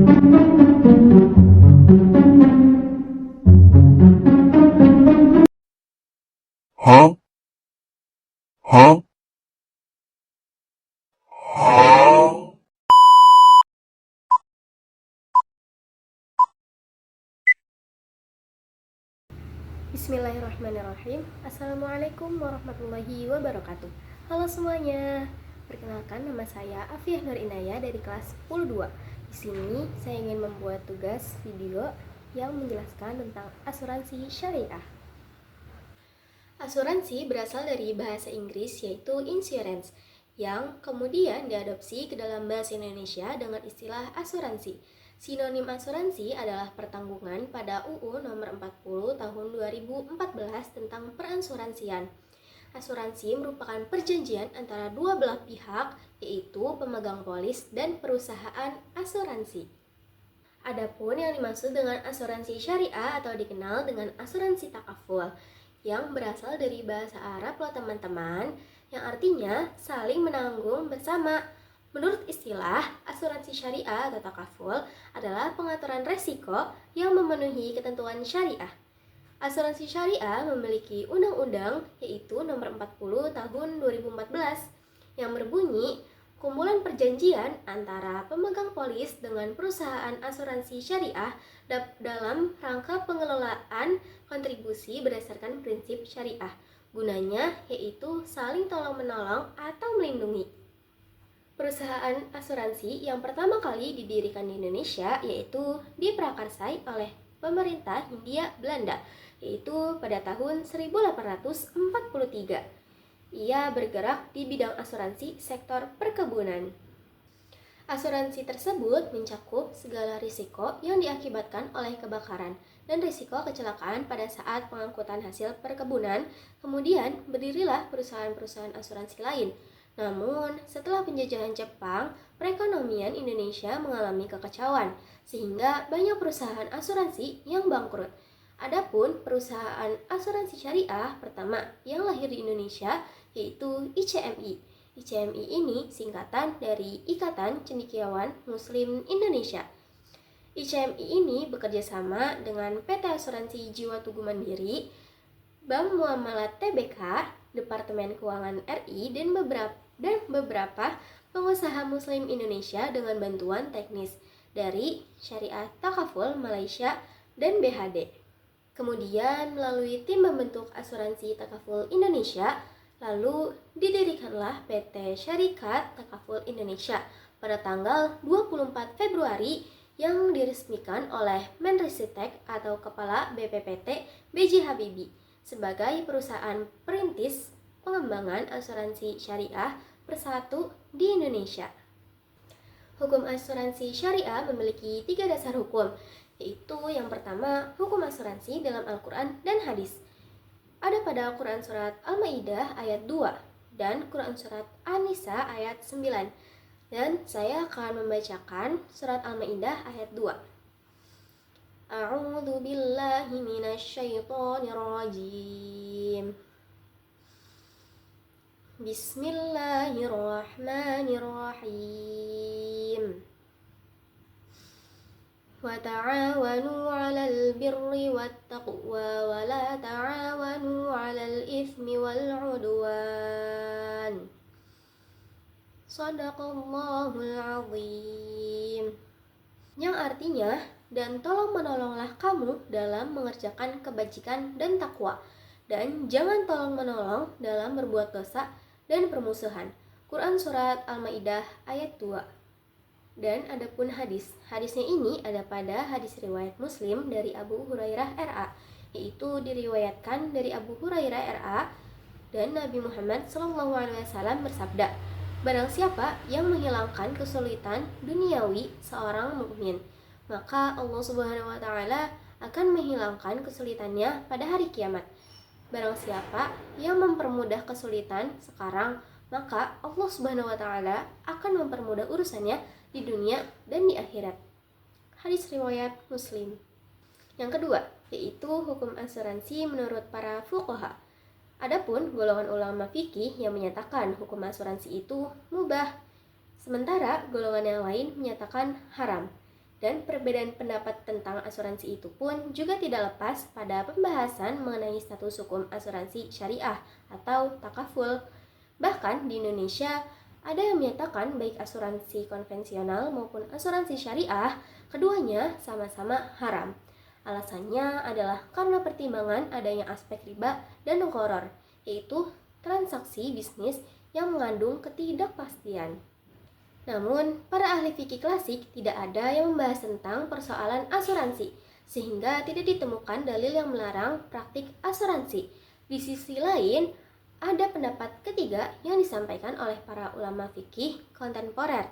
Huh? Huh? Huh? Bismillahirrahmanirrahim. Assalamualaikum warahmatullahi wabarakatuh. Halo semuanya. Perkenalkan, nama saya Afiah Nur Inaya dari kelas 10-2. Di sini saya ingin membuat tugas video yang menjelaskan tentang asuransi syariah. Asuransi berasal dari bahasa Inggris yaitu insurance, yang kemudian diadopsi ke dalam bahasa Indonesia dengan istilah asuransi. Sinonim asuransi adalah pertanggungan pada UU nomor 40 tahun 2014 tentang peransuransian. Asuransi merupakan perjanjian antara dua belah pihak, yaitu pemegang polis dan perusahaan asuransi. Adapun yang dimaksud dengan asuransi syariah atau dikenal dengan asuransi takaful, yang berasal dari bahasa Arab loh teman-teman, yang artinya saling menanggung bersama. Menurut istilah, asuransi syariah atau takaful adalah pengaturan resiko yang memenuhi ketentuan syariah. Asuransi syariah memiliki undang-undang yaitu nomor 40 tahun 2014 yang berbunyi kumpulan perjanjian antara pemegang polis dengan perusahaan asuransi syariah dalam rangka pengelolaan kontribusi berdasarkan prinsip syariah. Gunanya yaitu saling tolong-menolong atau melindungi. Perusahaan asuransi yang pertama kali didirikan di Indonesia yaitu diprakarsai oleh pemerintah Hindia Belanda, yaitu pada tahun 1843. Ia bergerak di bidang asuransi sektor perkebunan. Asuransi tersebut mencakup segala risiko yang diakibatkan oleh kebakaran dan risiko kecelakaan pada saat pengangkutan hasil perkebunan. Kemudian berdirilah perusahaan-perusahaan asuransi lain. Namun, setelah penjajahan Jepang, perekonomian Indonesia mengalami kekacauan, sehingga banyak perusahaan asuransi yang bangkrut. Adapun perusahaan asuransi syariah pertama yang lahir di Indonesia yaitu ICMI. ICMI ini singkatan dari Ikatan Cendekiawan Muslim Indonesia. ICMI ini bekerja sama dengan PT Asuransi Jiwa Tugu Mandiri, Bank Muamalat TBK, Departemen Keuangan RI, dan beberapa pengusaha Muslim Indonesia dengan bantuan teknis dari Syariah Takaful Malaysia dan BHD. Kemudian melalui tim membentuk Asuransi Takaful Indonesia, lalu didirikanlah PT Syarikat Takaful Indonesia pada tanggal 24 Februari yang diresmikan oleh Menristek atau Kepala BPPT B.J. Habibie sebagai perusahaan perintis pengembangan asuransi syariah persatu di Indonesia. Hukum asuransi syariah memiliki 3 dasar hukum, yaitu yang pertama, hukum asuransi dalam Al-Quran dan hadis. Ada pada Quran Surat Al-Ma'idah ayat 2 dan Quran Surat An-Nisa ayat 9. Dan saya akan membacakan Surat Al-Ma'idah ayat 2. A'udzu billahi minasyaitonir rajim. Bismillahirrahmanirrahim. Wa ta'awanu 'alal birri wattaqwa wa la ta'awanu 'alal itsmi wal 'udwan. Shadaqallahul 'azim. Yang artinya, dan tolong menolonglah kamu dalam mengerjakan kebajikan dan takwa, dan jangan tolong menolong dalam berbuat dosa dan permusuhan. Quran Surat Al-Ma'idah ayat 2. Dan adapun hadisnya ini ada pada hadis riwayat Muslim dari Abu Hurairah RA, yaitu diriwayatkan dari Abu Hurairah RA, dan Nabi Muhammad SAW bersabda, barang siapa yang menghilangkan kesulitan duniawi seorang mukmin, maka Allah Subhanahu wa Ta'ala akan menghilangkan kesulitannya pada hari kiamat. Barang siapa yang mempermudah kesulitan sekarang, maka Allah Subhanahu wa Ta'ala akan mempermudah urusannya di dunia dan di akhirat. Hadis riwayat Muslim. Yang kedua, yaitu hukum asuransi menurut para fuqaha. Adapun golongan ulama fikih yang menyatakan hukum asuransi itu mubah, sementara golongan yang lain menyatakan haram. Dan perbedaan pendapat tentang asuransi itu pun juga tidak lepas pada pembahasan mengenai status hukum asuransi syariah atau takaful. Bahkan di Indonesia, ada yang menyatakan baik asuransi konvensional maupun asuransi syariah, keduanya sama-sama haram. Alasannya adalah karena pertimbangan adanya aspek riba dan gharar, yaitu transaksi bisnis yang mengandung ketidakpastian. Namun, para ahli fikih klasik tidak ada yang membahas tentang persoalan asuransi, sehingga tidak ditemukan dalil yang melarang praktik asuransi. Di sisi lain, ada pendapat ketiga yang disampaikan oleh para ulama fikih kontemporer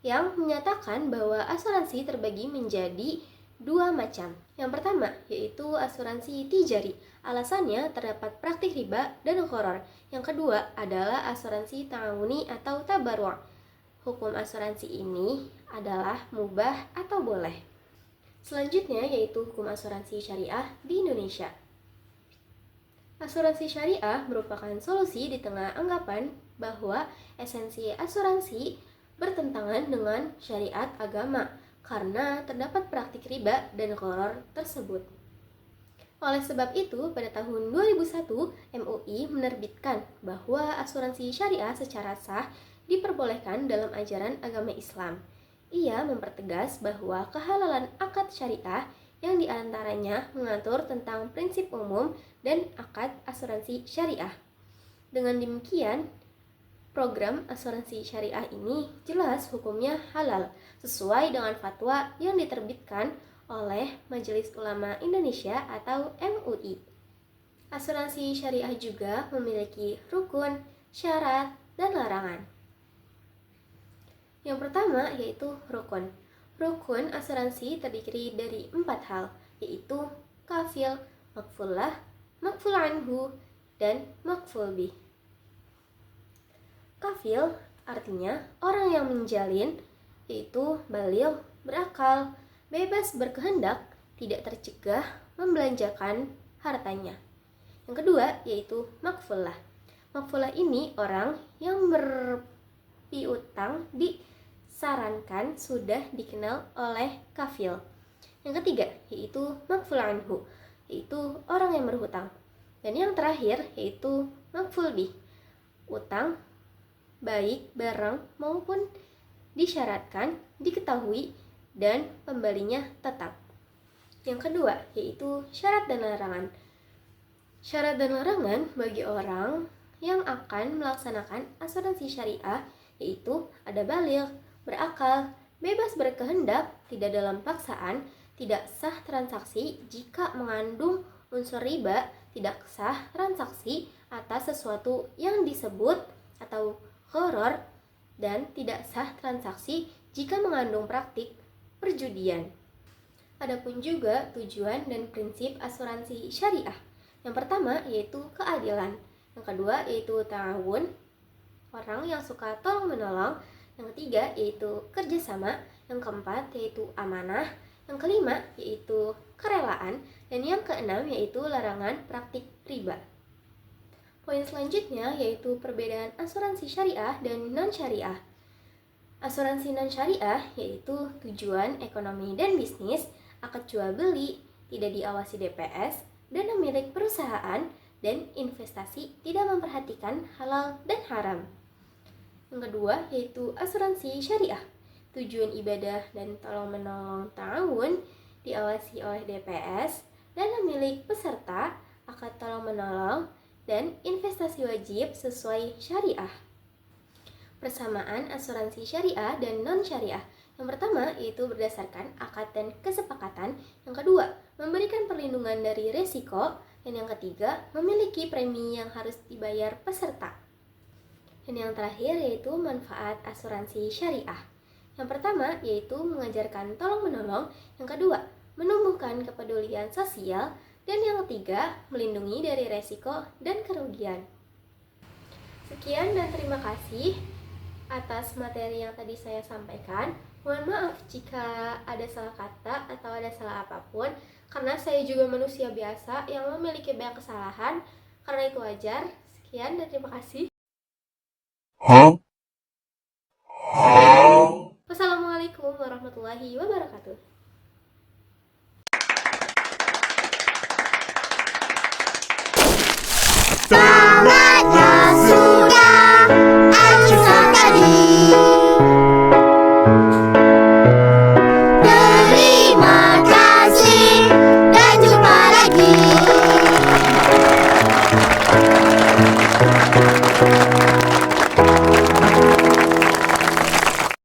yang menyatakan bahwa asuransi terbagi menjadi dua macam. Yang pertama yaitu asuransi tijari. Alasannya terdapat praktik riba dan gharar. Yang kedua adalah asuransi ta'awuni atau tabarru'. Hukum asuransi ini adalah mubah atau boleh. Selanjutnya yaitu hukum asuransi syariah di Indonesia. Asuransi syariah merupakan solusi di tengah anggapan bahwa esensi asuransi bertentangan dengan syariat agama karena terdapat praktik riba dan gharar tersebut. Oleh sebab itu, pada tahun 2001, MUI menerbitkan bahwa asuransi syariah secara sah diperbolehkan dalam ajaran agama Islam. Ia mempertegas bahwa kehalalan akad syariah yang diantaranya mengatur tentang prinsip umum dan akad asuransi syariah. Dengan demikian, program asuransi syariah ini jelas hukumnya halal sesuai dengan fatwa yang diterbitkan oleh Majelis Ulama Indonesia atau MUI. Asuransi syariah juga memiliki rukun, syarat, dan larangan. Yang pertama yaitu rukun. Rukun asuransi terdiri dari 4 hal, yaitu kafil, makfulah, makful anhu, dan makful bih. Kafil artinya orang yang menjalin, yaitu baligh, berakal, bebas berkehendak, tidak tercegah membelanjakan hartanya. Yang kedua yaitu makfulah. Makfulah ini orang yang berpiutang disarankan sudah dikenal oleh kafil. Yang ketiga yaitu makful anhu, yaitu orang yang berhutang. Dan yang terakhir yaitu makful bih, utang baik barang maupun disyaratkan, diketahui, dan pembelinya tetap. Yang kedua yaitu syarat dan larangan. Syarat dan larangan bagi orang yang akan melaksanakan asuransi syariah yaitu ada baligh, berakal, bebas berkehendak, tidak dalam paksaan, tidak sah transaksi jika mengandung unsur riba, tidak sah transaksi atas sesuatu yang disebut atau gharar, dan tidak sah transaksi jika mengandung praktik perjudian. Adapun juga tujuan dan prinsip asuransi syariah. Yang pertama yaitu keadilan. Yang kedua yaitu ta'awun, orang yang suka tolong-menolong. Yang ketiga yaitu kerjasama. Yang keempat yaitu amanah. Yang kelima yaitu kerelaan. Dan yang keenam yaitu larangan praktik riba. Poin selanjutnya yaitu perbedaan asuransi syariah dan non-syariah. Asuransi non-syariah yaitu tujuan ekonomi dan bisnis, akad jual beli, tidak diawasi DPS, dana milik perusahaan, dan investasi tidak memperhatikan halal dan haram. Yang kedua yaitu asuransi syariah, tujuan ibadah dan tolong-menolong ta'awun, diawasi oleh DPS, dana milik peserta, akad tolong-menolong, dan investasi wajib sesuai syariah. Persamaan asuransi syariah dan non-syariah. Yang pertama yaitu berdasarkan akad dan kesepakatan. Yang kedua, memberikan perlindungan dari resiko. Dan yang ketiga, memiliki premi yang harus dibayar peserta. Dan yang terakhir yaitu manfaat asuransi syariah. Yang pertama yaitu mengajarkan tolong-menolong. Yang kedua, menumbuhkan kepedulian sosial. Dan yang ketiga, melindungi dari resiko dan kerugian. Sekian dan terima kasih atas materi yang tadi saya sampaikan. Mohon maaf jika ada salah kata atau ada salah apapun, karena saya juga manusia biasa yang memiliki banyak kesalahan. Karena itu wajar. Sekian dan terima kasih. Huh? Huh? Wassalamualaikum warahmatullahi wabarakatuh.